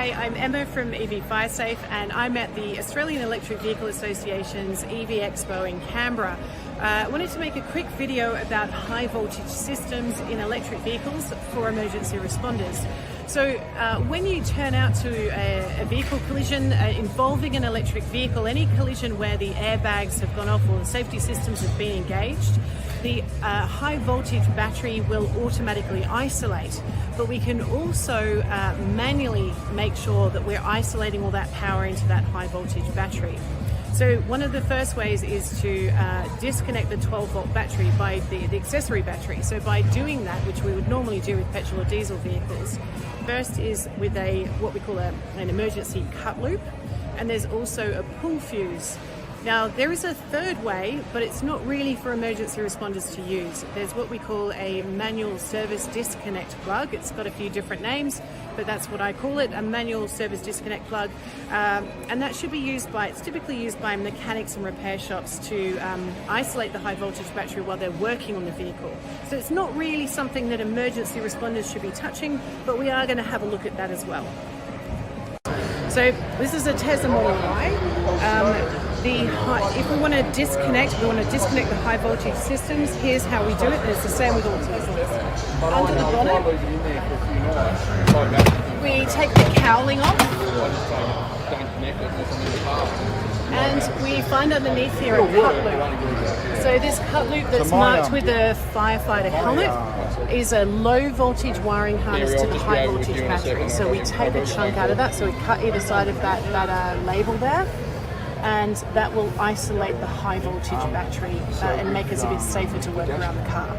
Hi, I'm Emma from EV FireSafe and I'm at the Australian Electric Vehicle Association's EV Expo in Canberra. I wanted to make a quick video about high voltage systems in electric vehicles for emergency responders. So when you turn out to a vehicle collision involving an electric vehicle, any collision where the airbags have gone off or the safety systems have been engaged, the high voltage battery will automatically isolate, but we can also manually make sure that we're isolating all that power into that high voltage battery. So one of the first ways is to disconnect the 12-volt battery by the accessory battery. So by doing that, which we would normally do with petrol or diesel vehicles, first is with what we call an emergency cut loop, and there's also a pull fuse. Now there is a third way, but it's not really for emergency responders to use. There's what we call a manual service disconnect plug. It's got a few different names, but that's what I call it, a manual service disconnect plug. And that should be it's typically used by mechanics and repair shops to isolate the high voltage battery while they're working on the vehicle. So it's not really something that emergency responders should be touching, but we are going to have a look at that as well. So this is a Tesla Model Y. If we want to disconnect the high voltage systems, here's how we do it, and it's the same with all Teslas. Under the bonnet, we take the cowling off, and we find underneath here a cut loop. So this cut loop that's marked with a firefighter helmet is a low voltage wiring harness to the high voltage battery. So we take a chunk out of that, so we cut either side of that label there, and that will isolate the high voltage battery and make us a bit safer to work around the car.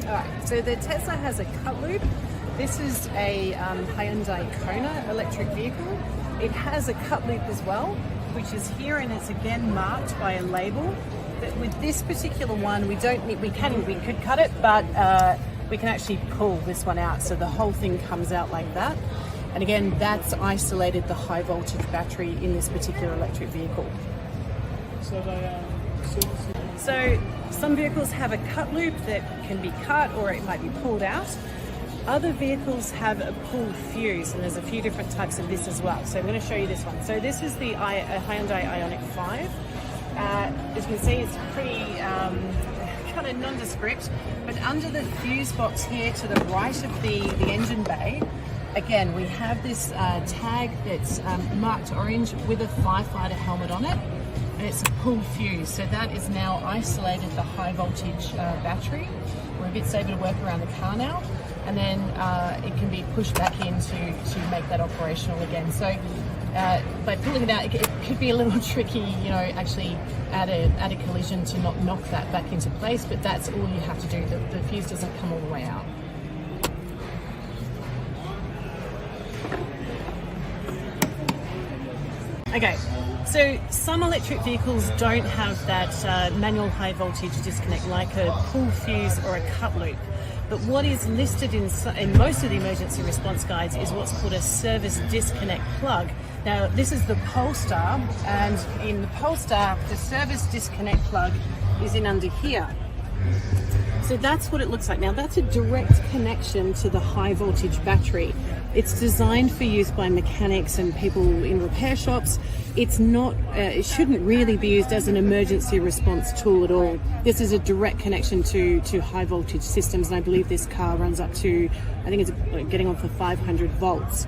Alright, so the Tesla has a cut loop. This is a Hyundai Kona electric vehicle. It has a cut loop as well, which is here, and it's again marked by a label. But with this particular one, we could cut it, but we can actually pull this one out, so the whole thing comes out like that. And again, that's isolated the high voltage battery in this particular electric vehicle. So some vehicles have a cut loop that can be cut, or it might be pulled out. Other vehicles have a pull fuse, and there's a few different types of this as well. So I'm going to show you this one. So this is the Hyundai Ioniq 5. As you can see, it's pretty kind of nondescript, but under the fuse box here to the right of the engine bay, again, we have this tag that's marked orange with a firefighter helmet on it, and it's a pull fuse. So that is now isolated the high voltage battery. We're a bit safer to work around the car now, and then it can be pushed back in to make that operational again. So by pulling it out, it could be a little tricky, you know, actually at a collision to not knock that back into place, but that's all you have to do. The fuse doesn't come all the way out. Okay, so some electric vehicles don't have that manual high voltage disconnect like a pull fuse or a cut loop. But what is listed in most of the emergency response guides is what's called a service disconnect plug. Now, this is the Polestar, and in the Polestar, the service disconnect plug is in under here. So that's what it looks like. Now, that's a direct connection to the high voltage battery. It's designed for use by mechanics and people in repair shops. It's not, it shouldn't really be used as an emergency response tool at all. This is a direct connection to high voltage systems, and I believe this car runs up to, I think it's getting on for 500 volts.